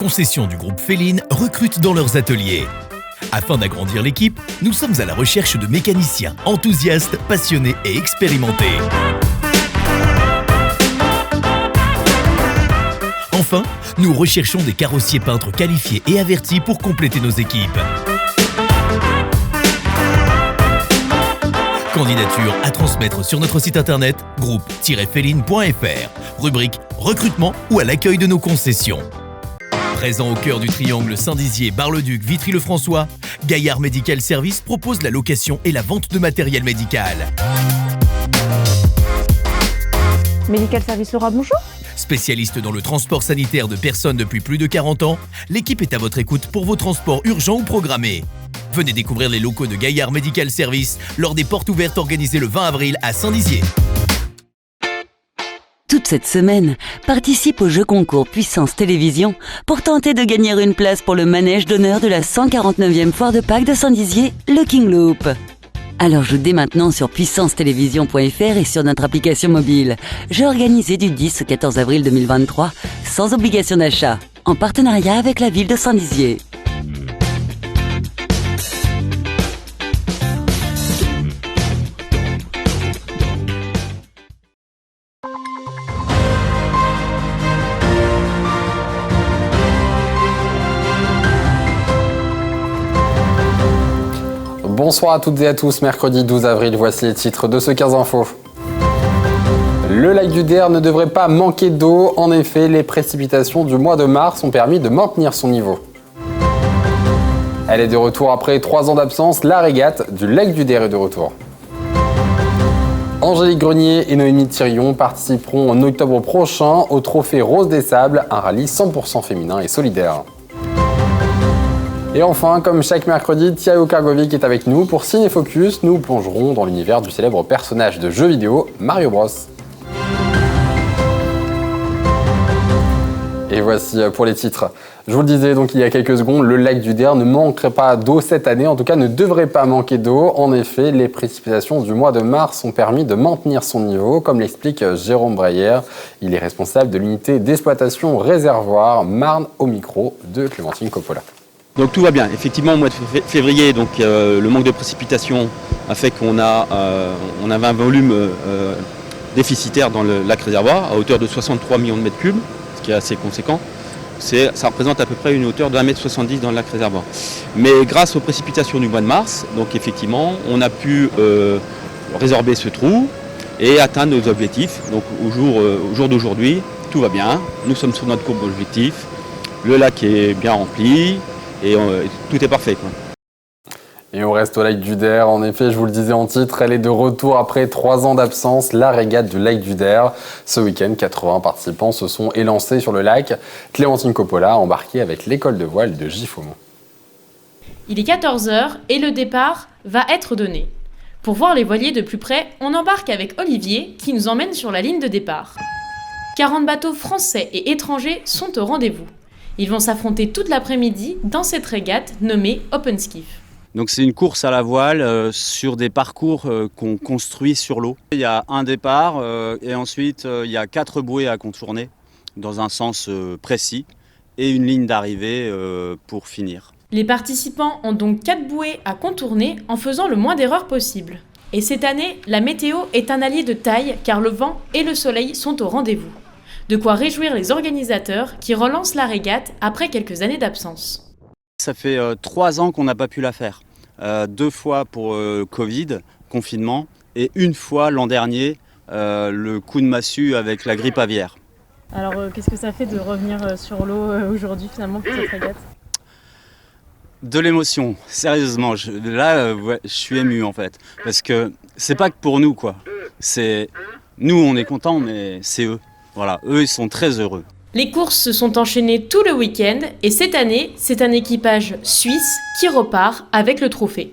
concessions du groupe Féline recrutent dans leurs ateliers. Afin d'agrandir l'équipe, nous sommes à la recherche de mécaniciens enthousiastes, passionnés et expérimentés. Enfin, nous recherchons des carrossiers peintres qualifiés et avertis pour compléter nos équipes. Candidature à transmettre sur notre site internet groupe-féline.fr, rubrique recrutement ou à l'accueil de nos concessions. Présent au cœur du triangle Saint-Dizier, Bar-le-Duc, Vitry-le-François, Gaillard Medical Service propose la location et la vente de matériel médical. Medical Service Laura, bonjour. Spécialiste dans le transport sanitaire de personnes depuis plus de 40 ans, l'équipe est à votre écoute pour vos transports urgents ou programmés. Venez découvrir les locaux de Gaillard Medical Service lors des portes ouvertes organisées le 20 avril à Saint-Dizier. Toute cette semaine, participe au jeu concours Puissance Télévision pour tenter de gagner une place pour le manège d'honneur de la 149e foire de Pâques de Saint-Dizier, le King Loop. Alors joue dès maintenant sur puissancetélévision.fr et sur notre application mobile. Jeu organisé du 10 au 14 avril 2023, sans obligation d'achat, en partenariat avec la ville de Saint-Dizier. Bonsoir à toutes et à tous, mercredi 12 avril, voici les titres de ce 15 Info. Le lac du Der ne devrait pas manquer d'eau. En effet, les précipitations du mois de mars ont permis de maintenir son niveau. Elle est de retour après 3 ans d'absence. La régate du lac du Der est de retour. Angélique Grenier et Noémie Thirion participeront en octobre prochain au Trophée Rose des Sables, un rallye 100% féminin et solidaire. Et enfin, comme chaque mercredi, Thiago Kargovic est avec nous pour Ciné Focus. Nous plongerons dans l'univers du célèbre personnage de jeux vidéo Mario Bros. Et voici pour les titres. Je vous le disais donc il y a quelques secondes, le lac du Der ne manquerait pas d'eau cette année, en tout cas ne devrait pas manquer d'eau. En effet, les précipitations du mois de mars ont permis de maintenir son niveau, comme l'explique Jérôme Breyer. Il est responsable de l'unité d'exploitation réservoir Marne au micro de Clémentine Coppola. Donc tout va bien. Effectivement, au mois de février, le manque de précipitations a fait qu'on avait un volume déficitaire dans le lac réservoir à hauteur de 63 millions de mètres cubes, ce qui est assez conséquent. Ça représente à peu près une hauteur de 1,70 m dans le lac réservoir. Mais grâce aux précipitations du mois de mars, donc effectivement, on a pu résorber ce trou et atteindre nos objectifs. Donc au jour d'aujourd'hui, tout va bien. Nous sommes sur notre courbe d'objectifs. Le lac est bien rempli. Et tout est parfait, quoi. Et on reste au lac du Der. En effet, je vous le disais en titre, elle est de retour après 3 ans d'absence. La régate du lac du Der. Ce week-end, 80 participants se sont élancés sur le lac. Clémentine Coppola a embarqué avec l'école de voile de Giffaumont. Il est 14h et le départ va être donné. Pour voir les voiliers de plus près, on embarque avec Olivier qui nous emmène sur la ligne de départ. 40 bateaux français et étrangers sont au rendez-vous. Ils vont s'affronter toute l'après-midi dans cette régate nommée Open Skiff. Donc c'est une course à la voile sur des parcours qu'on construit sur l'eau. Il y a un départ et ensuite il y a 4 bouées à contourner dans un sens précis et une ligne d'arrivée pour finir. Les participants ont donc 4 bouées à contourner en faisant le moins d'erreurs possible. Et cette année, la météo est un allié de taille car le vent et le soleil sont au rendez-vous. De quoi réjouir les organisateurs qui relancent la régate après quelques années d'absence. Ça fait 3 ans qu'on n'a pas pu la faire. 2 fois pour Covid, confinement, et 1 fois l'an dernier, le coup de massue avec la grippe aviaire. Alors qu'est-ce que ça fait de revenir sur l'eau aujourd'hui finalement pour cette régate ? De l'émotion, sérieusement. Je suis ému en fait. Parce que c'est pas que pour nous, quoi. Nous, on est contents, mais c'est eux. Voilà, eux, ils sont très heureux. Les courses se sont enchaînées tout le week-end et cette année, c'est un équipage suisse qui repart avec le trophée.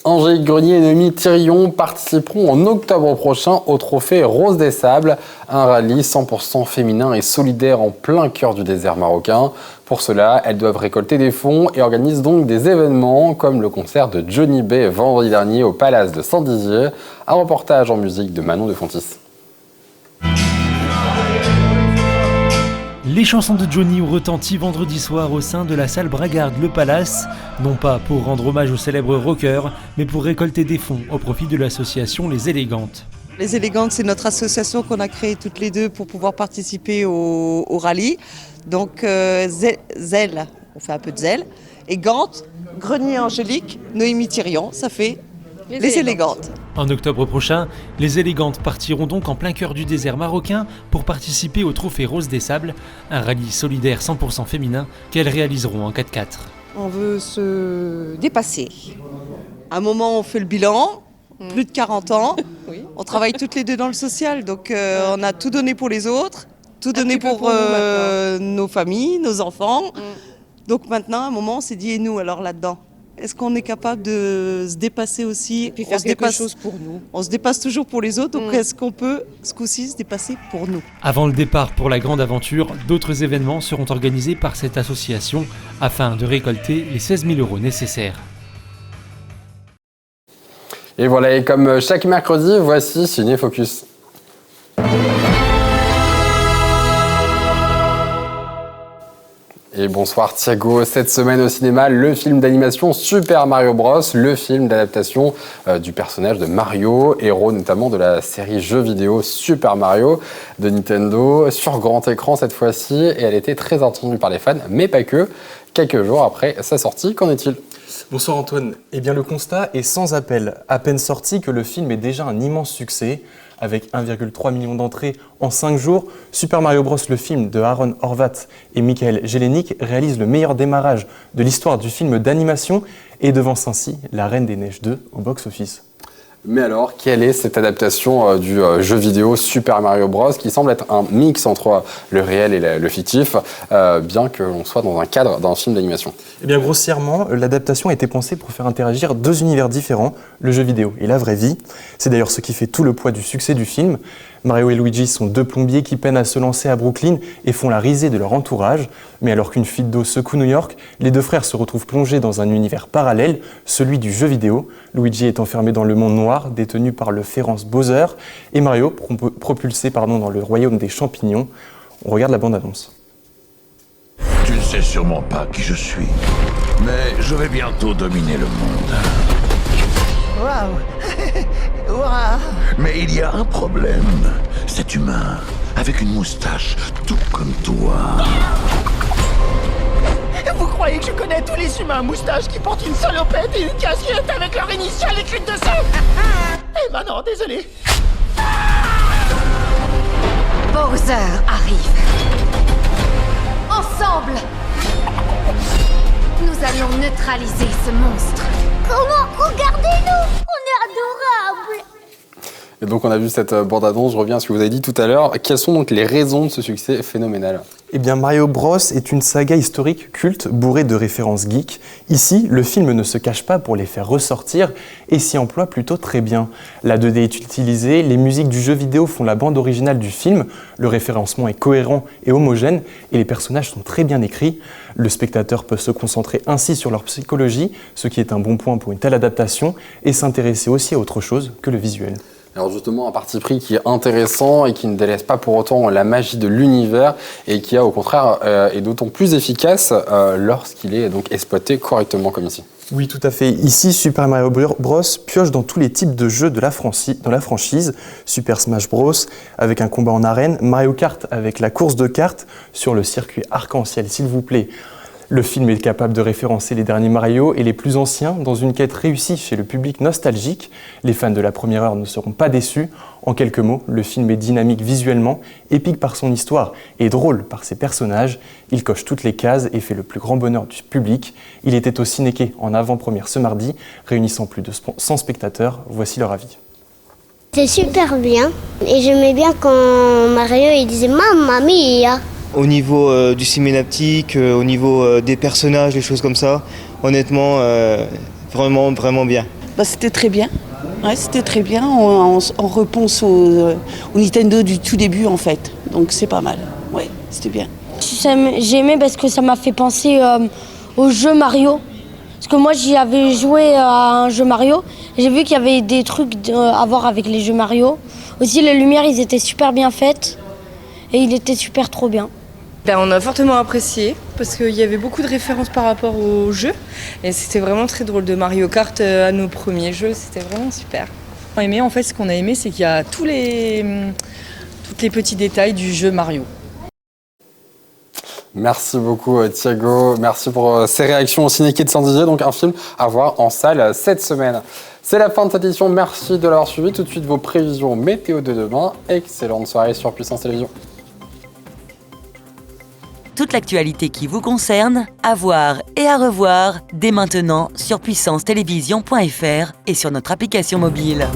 Angélique Grenier et Noémie Thirion participeront en octobre prochain au Trophée Rose des Sables, un rallye 100% féminin et solidaire en plein cœur du désert marocain. Pour cela, elles doivent récolter des fonds et organisent donc des événements comme le concert de Johnny B vendredi dernier au Palace de Saint-Dizier. Un reportage en musique de Manon de Fontis. Les chansons de Johnny ont retenti vendredi soir au sein de la salle Bragarde Le Palace, non pas pour rendre hommage au célèbre rocker, mais pour récolter des fonds au profit de l'association Les Élégantes. Les Élégantes, c'est notre association qu'on a créée toutes les deux pour pouvoir participer au rallye. Donc Zèle, on fait un peu de zèle, et Gante, Grenier Angélique, Noémie Thirion, ça fait les Élégantes. En octobre prochain, les Élégantes partiront donc en plein cœur du désert marocain pour participer au Trophée Rose des Sables, un rallye solidaire 100% féminin qu'elles réaliseront en 4x4. On veut se dépasser. À un moment, on fait le bilan, plus de 40 ans, oui. On travaille toutes les deux dans le social, donc on a tout donné pour les autres, tout donné pour nos familles, nos enfants. Donc maintenant, à un moment, on s'est dit, et nous alors là-dedans ? Est-ce qu'on est capable de se dépasser aussi et puis faire quelque chose pour nous ? On se dépasse toujours pour les autres, donc est-ce qu'on peut, ce coup-ci, se dépasser pour nous ? Avant le départ pour la grande aventure, d'autres événements seront organisés par cette association afin de récolter les 16 000 € nécessaires. Et voilà, et comme chaque mercredi, voici Ciné Focus. Et bonsoir Thiago, cette semaine au cinéma, le film d'animation Super Mario Bros, le film d'adaptation du personnage de Mario, héros notamment de la série jeux vidéo Super Mario de Nintendo, sur grand écran cette fois-ci, et elle était très attendue par les fans, mais pas que. Quelques jours après sa sortie, qu'en est-il ? Bonsoir Antoine. Eh bien le constat est sans appel. À peine sorti que le film est déjà un immense succès. Avec 1,3 million d'entrées en 5 jours, Super Mario Bros, le film de Aaron Horvath et Michael Jelenic, réalise le meilleur démarrage de l'histoire du film d'animation et devance ainsi La Reine des Neiges 2 au box-office. Mais alors, quelle est cette adaptation du jeu vidéo Super Mario Bros, qui semble être un mix entre le réel et le fictif, bien que l'on soit dans un cadre d'un film d'animation ? Eh bien, grossièrement, l'adaptation a été pensée pour faire interagir deux univers différents, le jeu vidéo et la vraie vie. C'est d'ailleurs ce qui fait tout le poids du succès du film. Mario et Luigi sont deux plombiers qui peinent à se lancer à Brooklyn et font la risée de leur entourage. Mais alors qu'une fuite d'eau secoue New York, les deux frères se retrouvent plongés dans un univers parallèle, celui du jeu vidéo. Luigi est enfermé dans le monde noir, détenu par le féroce Bowser, et Mario propulsé dans le royaume des champignons. On regarde la bande-annonce. Tu ne sais sûrement pas qui je suis, mais je vais bientôt dominer le monde. Waouh! Waouh! Mais il y a un problème. Cet humain, avec une moustache, tout comme toi. Vous croyez que je connais tous les humains à moustache qui portent une salopette et une casquette avec leur initiale écrite dessus? Eh ben non, désolé. Bowser arrive. Ensemble, nous allons neutraliser ce monstre. Comment? Regardez-nous! On est adorables! Et donc on a vu cette bande-annonce, je reviens à ce que vous avez dit tout à l'heure. Quelles sont donc les raisons de ce succès phénoménal ? Eh bien, Mario Bros est une saga historique culte bourrée de références geeks. Ici, le film ne se cache pas pour les faire ressortir et s'y emploie plutôt très bien. La 2D est utilisée, les musiques du jeu vidéo font la bande originale du film, le référencement est cohérent et homogène et les personnages sont très bien écrits. Le spectateur peut se concentrer ainsi sur leur psychologie, ce qui est un bon point pour une telle adaptation, et s'intéresser aussi à autre chose que le visuel. Alors justement, un parti pris qui est intéressant et qui ne délaisse pas pour autant la magie de l'univers et qui, au contraire, est d'autant plus efficace lorsqu'il est donc exploité correctement comme ici. Oui, tout à fait. Ici, Super Mario Bros pioche dans tous les types de jeux de la franchise. Super Smash Bros avec un combat en arène, Mario Kart avec la course de cartes sur le circuit arc-en-ciel, s'il vous plaît. Le film est capable de référencer les derniers Mario et les plus anciens dans une quête réussie chez le public nostalgique. Les fans de la première heure ne seront pas déçus. En quelques mots, le film est dynamique visuellement, épique par son histoire et drôle par ses personnages. Il coche toutes les cases et fait le plus grand bonheur du public. Il était au Cinéquai en avant-première ce mardi, réunissant plus de 100 spectateurs. Voici leur avis. C'est super bien et j'aimais bien quand Mario il disait « Mamma mia ». Au niveau du cinématique, au niveau des personnages, des choses comme ça, honnêtement, vraiment bien. C'était très bien. Ouais, c'était très bien. On repense au Nintendo du tout début en fait. Donc c'est pas mal. Ouais, c'était bien. J'ai aimé parce que ça m'a fait penser au jeu Mario. Parce que moi j'y avais joué à un jeu Mario. J'ai vu qu'il y avait des trucs à voir avec les jeux Mario. Aussi les lumières, ils étaient super bien faites. Et il était super trop bien. On a fortement apprécié parce qu'il y avait beaucoup de références par rapport aux jeux et c'était vraiment très drôle de Mario Kart à nos premiers jeux, c'était vraiment super. Ce qu'on a aimé, c'est qu'il y a tous les petits détails du jeu Mario. Merci beaucoup Thiago, merci pour ces réactions au Ciné-Quai de Saint-Dizier, donc un film à voir en salle cette semaine. C'est la fin de cette édition, merci de l'avoir suivi. Tout de suite vos prévisions météo de demain. Excellente soirée sur Puissance Télévision. Toute l'actualité qui vous concerne, à voir et à revoir dès maintenant sur puissancetélévision.fr et sur notre application mobile.